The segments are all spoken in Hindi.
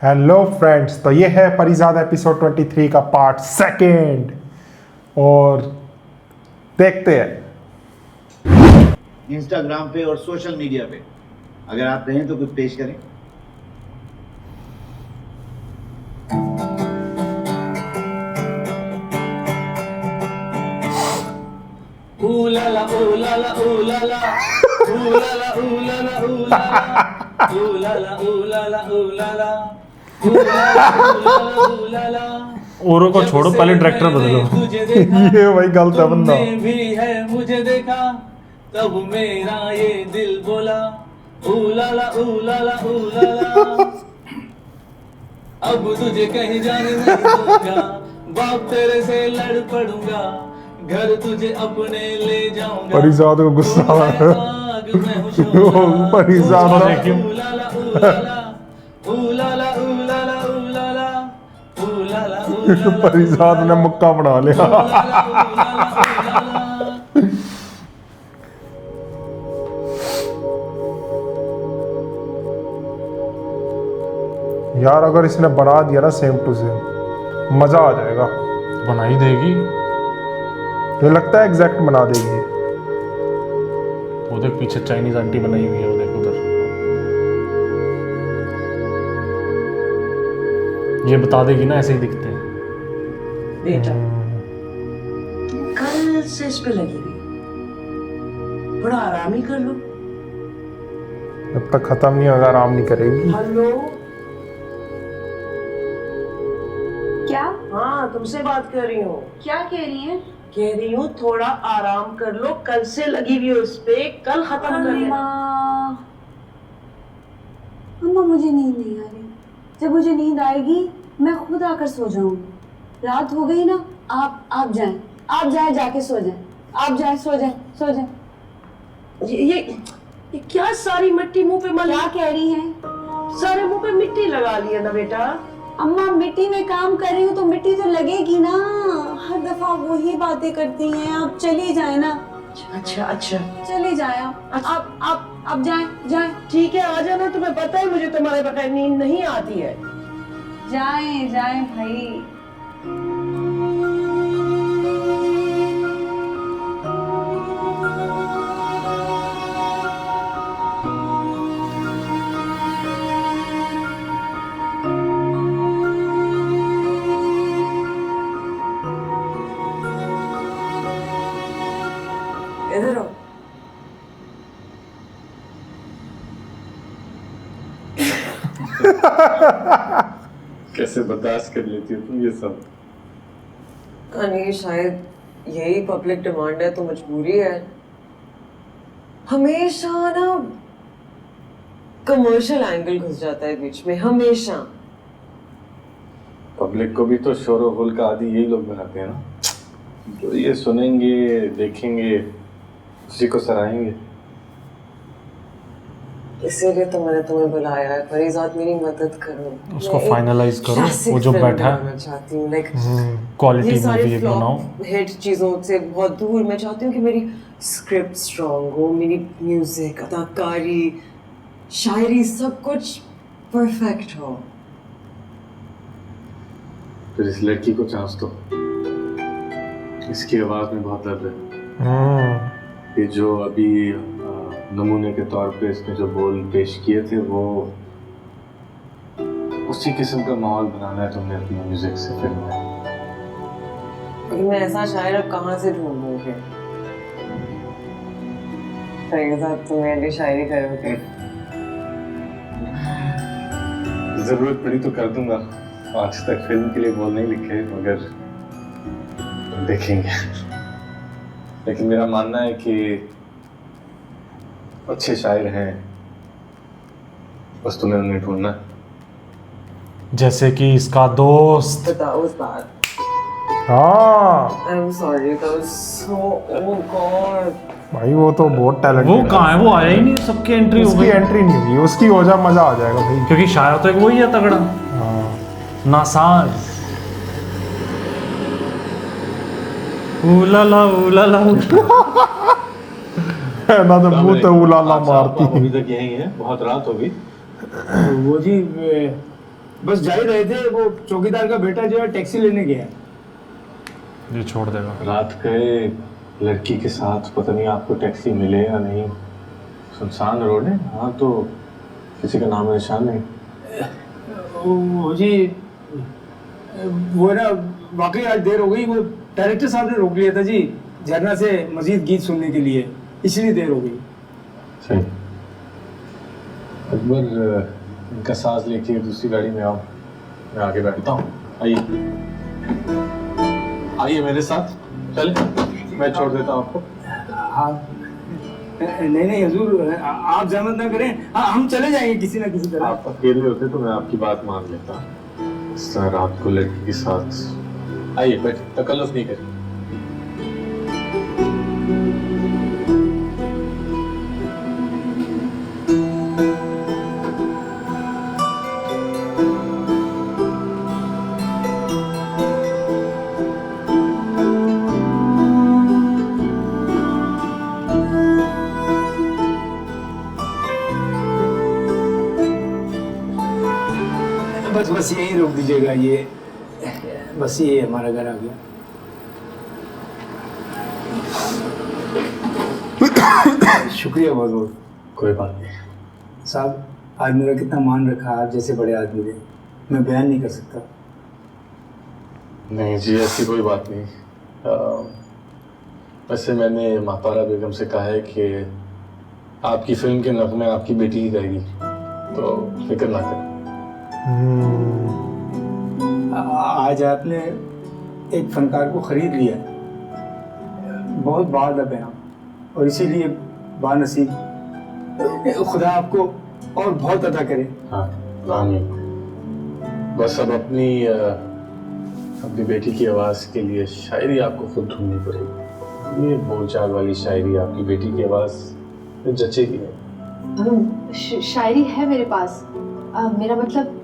हेलो फ्रेंड्स, तो ये है परिजाद एपिसोड 23 का पार्ट सेकेंड और देखते हैं इंस्टाग्राम पे और सोशल मीडिया पे अगर आप कहें तो कुछ पेश करें। Ooh-la-la, ooh-la-la, ooh-la-la. Ooh-la-la, ooh-la-la, ooh-la-la. Ooh-la-la, ooh-la-la, ooh-la-la. Ooh-la-la, ooh-la-la, ooh-la-la. औरों को छोड़ो, पहले डायरेक्टर बदलो। ये वही गलत है बंदा। तुमने भी है मुझे देखा, तब मेरा ये दिल बोला ooh-la-la, ooh-la-la, ooh-la-la. अब तुझे कहीं जाने नहीं दूंगा, बाप तेरे से लड़ पड़ूंगा, घर तुझे अपने ले जाऊंगा। परिजाद को गुस्सा आ रहा है। परिजाद परिजाद ने मुक्का बना लिया। यार अगर इसने बना दिया ना सेम टू सेम, मजा आ जाएगा। बना ही देगी। ये लगता है एग्जैक्ट बना देगी। वो देख पीछे चाइनीज आंटी बनाई हुई है, वो देख उधर। ये बता देगी ना, ऐसे ही दिखते हैं। बेटा कल से इस पे लगी हुई, थोड़ा आराम ही कर लो। जब तक खत्म नहीं होगा आराम नहीं करेगी। हेलो, क्या हाँ तुमसे बात कर रही हूँ। क्या कह रही हैं? कह रही हूँ थोड़ा आराम कर लो, कल से लगी हुई हो इस पे, कल खत्म कर लेना। अम्मा मुझे नींद नहीं आ रही। जब मुझे नींद आएगी मैं खुद आकर सो जाऊंगी। रात हो गई ना, आप जाएं जाके सो जाएं। आप जाएं, सो जाएं। ये क्या सारी मिट्टी मुंह पे मल, क्या कह रही हैं? सारे मुंह पे मिट्टी लगा ली है ना बेटा। अम्मा मिट्टी में काम कर रही हूँ तो मिट्टी तो लगेगी ना। हर दफा वही बातें करती हैं। आप चली जाए ना। अच्छा चली जाए आप जाएं। ठीक है, आ जाना। तुम्हें पता है मुझे तुम्हारे बगैर नींद नहीं आती है। जाएं भाई। इधर आओ। कैसे बर्दाश्त कर लेती हो तुम ये सब? नहीं, शायद यही पब्लिक डिमांड है तो मजबूरी है। हमेशा ना कमर्शियल एंगल घुस जाता है बीच में, हमेशा। पब्लिक को भी तो शोर और गुल का आदि यही लोग बनाते हैं ना, जो ये सुनेंगे देखेंगे उसी को सराहेंगे। इसीलिए तो मैंने तुम्हें बुलाया है। परिजाद मेरी मदद करो, उसको फाइनलाइज करो। वो जो बैठा है, मैं चाहती हूँ लाइक क्वालिटी ये सारी मूवी बनाओ। फ्लॉप हिट चीज़ों से बहुत दूर। मैं चाहती हूँ कि मेरी स्क्रिप्ट स्ट्रॉन्ग हो, मेरी म्यूजिक, अदाकारी, शायरी सब कुछ परफेक्ट हो। फिर इस लड़की को चांस दो। इसकी आवाज में बहुत दर्द है। ये जो अभी नमूने के तौर पे इसने जो बोल पेश किए थे, वो उसी किस्म का माहौल बनाना है तुमने अपनी म्यूजिक से फिल्म में। लेकिन मैं ऐसा शायर अब कहाँ से ढूंढूंगी? परिजाद तुम मेरे लिए शायरी करोगे? जरूरत पड़ी तो कर दूंगा। आज तक फिल्म के लिए बोल नहीं लिखे, मगर देखेंगे। लेकिन मेरा मानना है कि अच्छे शायर हैं, बस तुम्हें उन्हें ढूंढना है। जैसे कि इसका दोस्त। That was bad. हाँ I'm sorry, that was so, oh God. भाई, वो तो बहुत टैलेंटेड वो कहाँ है? वो आया ही नहीं, सबकी एंट्री हो उसकी गई। एंट्री नहीं हुई, उसकी हो जा मजा आ जाएगा भाई। क्योंकि शायर तो एक वही है तगड़ा, नासाज। उलाला ना तो मुंह तो उलाला मारती है। अभी तक यही है, बहुत रात हो गई। वो जी बस जा ही रहे थे, वो चौकीदार का बेटा जो है टैक्सी लेने गया। ये छोड़ देगा। रात गए लड़की के साथ, पता नहीं आपको टैक्सी मिले या नहीं। सुनसान रोड है, हाँ तो किसी का नाम निशान नहीं। वो जी वो ना वाकई आज देर हो गई, वो डायरेक्टर साहब ने रोक लिया था जी झरना से मजीद गीत सुनने के लिए, इसलिए देर हो गई। सही। अकबर इनका सांस लेके दूसरी गाड़ी में आओ, मैं आगे बैठता हूँ। आइए आइए मेरे साथ, चले मैं छोड़ देता हूँ आपको। हाँ नहीं हजूर, आप जहमत ना करें, हम चले जाएंगे किसी ना किसी तरह। आप अकेले होते तो मैं आपकी बात मान लेता, इस तरह रात को लड़की के साथ। आइए बैठे, तकल्लुफ नहीं करिए। बस यहीं रोक दीजिएगा, ये बस ये हमारा घर आ गया। शुक्रिया बहुत बहुत। कोई बात नहीं साहब, आज मेरा कितना मान रखा आप जैसे बड़े आदमी ने, मैं बयान नहीं कर सकता। नहीं जी, ऐसी कोई बात नहीं। वैसे मैंने मातारा बेगम से कहा है कि आपकी फिल्म के नगमे आपकी बेटी ही गाएगी, तो फिक्र ना करें। आज आपने एक फनकार को खरीद लिया, बहुत बात है आप, और इसीलिए बानसीब, खुदा आपको और बहुत अदा करे। हाँ आमीन। बस अब अपनी बेटी की आवाज़ के लिए शायरी आपको खुद ढूंढनी पड़ेगी। ये बोलचाल वाली शायरी आपकी बेटी की आवाज़ में जचेगी नहीं। शायरी है मेरे पास, मेरा मतलब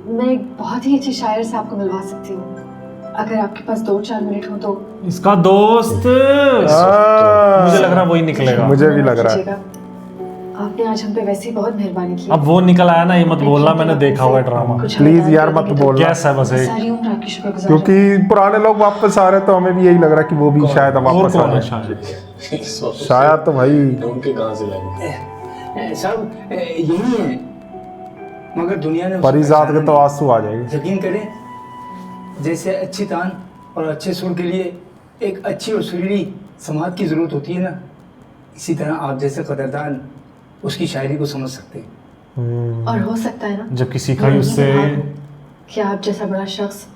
मैं एक बहुत ही अच्छे शायर से आपको मिलवा सकती हूँ, अगर आपके पास 2-4 मिनट हो तो। इसका दोस्त मुझे लग रहा वही निकलेगा। मुझे भी लग रहा है। आपने आज हम पे वैसे ही बहुत मेहरबानी की। अब वो निकल आया ना, ये मत बोलना मैंने देखा हुआ है ड्रामा। प्लीज यार मत बोलना। कैसा है बस एक, सारी उम्र आपकी शुक्रगुजार। क्योंकि पुराने लोग वापस आ रहे तो हमें भी यही लग रहा कि वो भी शायद वापस आ रहे। शायद तो भाई उनके कहाँ से लाएंगे साहब, यही है, मगर दुनिया ने परिजात के तो आंसू आ जाएंगे। यकीन करें, जैसे अच्छी तान और अच्छे सुर के लिए एक अच्छी और सुरीली समाज की ज़रूरत होती है ना, इसी तरह आप जैसे कदरदान उसकी शायरी को समझ सकते हैं। और हो सकता है ना, जब किसी का ही उससे कि आप जैसा बड़ा शख्स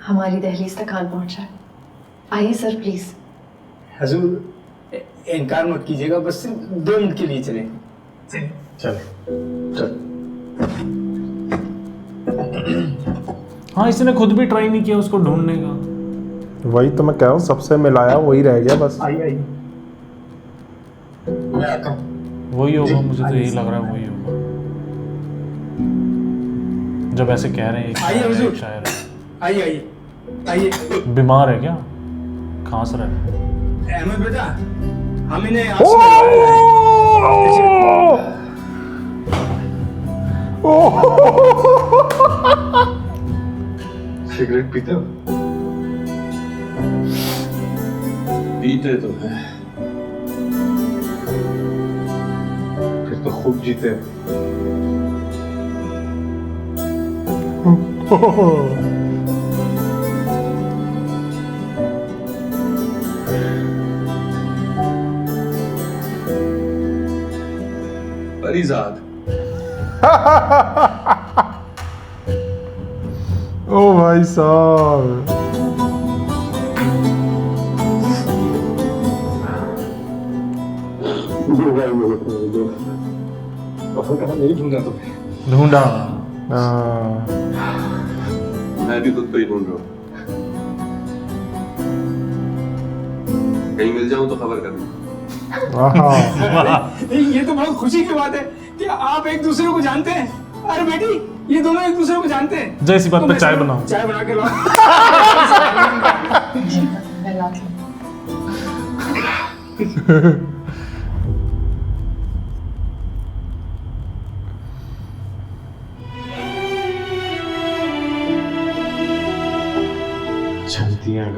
हमारी दहलीज तक आन पहुंचा। आइए सर प्लीज। हजूर इनकार मत कीजिएगा, बस सिर्फ 2 मिनट के लिए चलें। चल। हाँ, इसने खुद भी ट्राई नहीं किया उसको ढूंढने का। वही तो मैं कह रहा हूँ, सबसे मिलाया वही रह गया बस। आइए वही होगा, मुझे तो यही लग रहा है वही होगा। जब ऐसे कह रहे हैं एक शायर आइए। बीमार है क्या, खांस रहा है? अहमद बेटा, हम इन्हें सिगरेट पीते हो? पीते तो है, फिर तो खूब जीते। परिजाद। ओ भाई साहब, नहीं ढूंढा तुम्हें। ढूंढा। मैं भी खुद को ही ढूंढ रहा हूँ, कहीं मिल जाऊं तो खबर करना। ये तो बहुत खुशी की बात है कि आप एक दूसरे को जानते हैं। अरे बेटी, ये दोनों एक दूसरे को जानते हैं। जैसी बात पे चाय बनाओ। चाय बना के लाओ।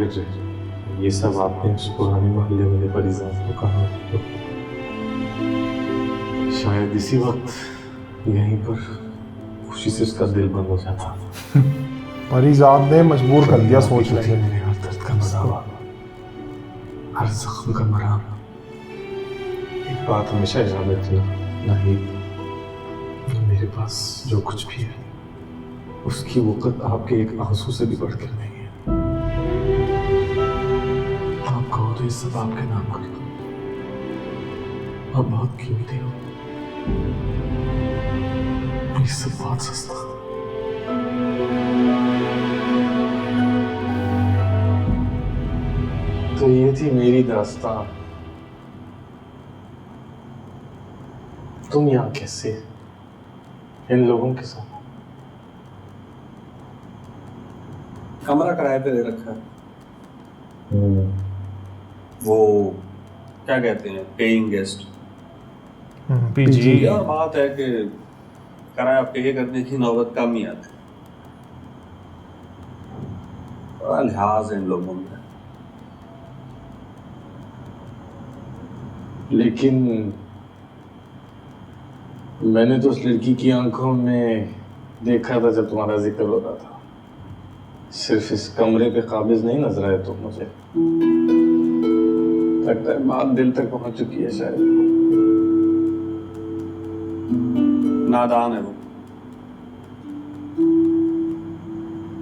अगर ये सब आपने उस पुराने मोहल्ले वाले परिजात को कहा तो शायद इसी वक्त यहीं पर खुशी से उसका दिल बंद हो जाता। परिजात ने मजबूर कर दिया सोचने से। मेरे हर दर्द का मदावा, हर जख्म का मराम। एक बात हमेशा याद रखना, नहीं मेरे पास जो कुछ भी है उसकी वक़्त आपके एक आंसू से भी बढ़कर नहीं है। आप कहो तो ये सब आपके नाम कर दो। आप बहुत कीमती हो, ये सब बहुत सस्ता। तो ये थी मेरी दास्तां। तुम यहाँ कैसे इन लोगों के साथ? कमरा किराए पे दे रखा है। वो क्या कहते हैं, पेइंग गेस्ट। पीजी। और बात है कि किराया पे करने की नौबत कम ही आती। बड़ा लिहाज है इन लोगों में। लेकिन मैंने तो उस लड़की की आंखों में देखा था जब तुम्हारा जिक्र हो रहा था। सिर्फ इस कमरे पे काबिज नहीं नजर आए तुम मुझे। लगता है बात दिल तक पहुंच चुकी है शायद। नादान है वो,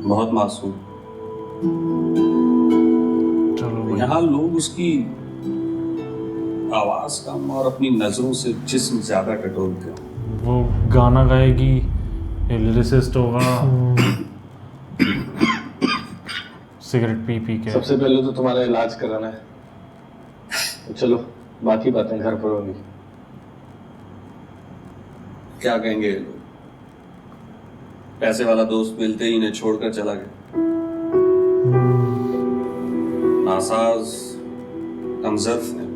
बहुत मासूम। चलो यहाँ लोग उसकी आवाज कम और अपनी नजरों से जिस्म ज्यादा टटोलते हैं। वो गाना गाएगी, लिरिसिस्ट होगा, सिगरेट पी पी के। सबसे पहले तो तुम्हारा इलाज कराना है। चलो बाकी बातें घर पर होंगी। क्या कहेंगे ये लोग? पैसे वाला दोस्त मिलते ही इन्हें छोड़कर चला गया। नासाज कमजर्फ है,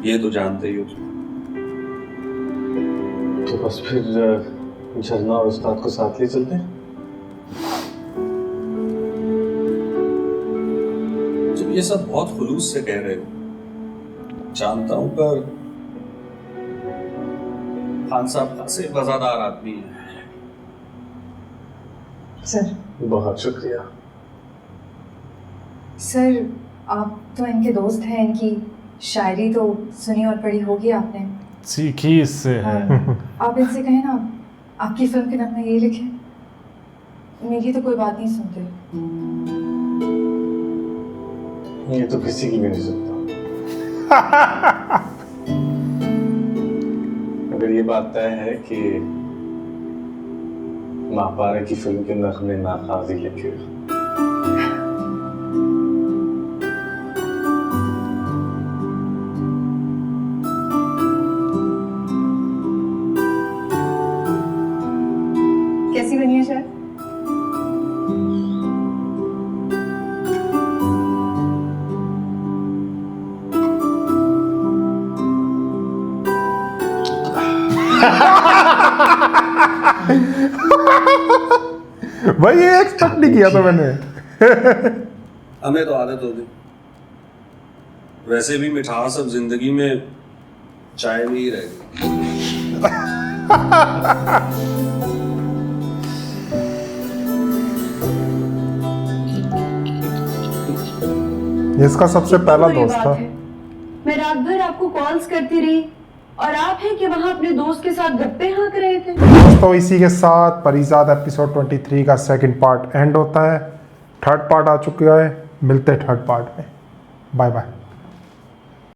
ये तो जानते ही हो। तो बस फिर झरना और उस्ताद को साथ ले चलते हैं। तुम ये सब बहुत खुलूस से कह रहे हो, जानता हूं, पर खान साहब खासे वफादार आदमी हैं। सर। बहुत शुक्रिया सर, आप तो इनके दोस्त हैं, इनकी शायरी तो सुनी और पढ़ी होगी आपने। सीखी इससे है। आप इनसे कहें ना आपकी फिल्म के नाम में यही लिखें। मेरी तो कोई बात नहीं सुनते। ये तो किसी की भी नहीं सुनता। अगर ये बात तय है कि महापारा की फिल्म के नगमे नाखाजी लिखे, कैसी बनी है सर? भाई ये एक्सपेक्ट नहीं किया था मैंने। हमें तो आदत हो गई। वैसे भी मिठास अब जिंदगी में चाय में ही रह गई। इसका सबसे पहला दोस्त था। मैं रात भर आपको कॉल्स करती रही और आप हैं कि वहां अपने दोस्त के साथ गप्पे हाँक रहे थे। दोस्तों इसी के साथ परिजात एपिसोड 23 का सेकंड पार्ट एंड होता है। थर्ड पार्ट आ चुका है, मिलते हैं थर्ड पार्ट में। Bye bye.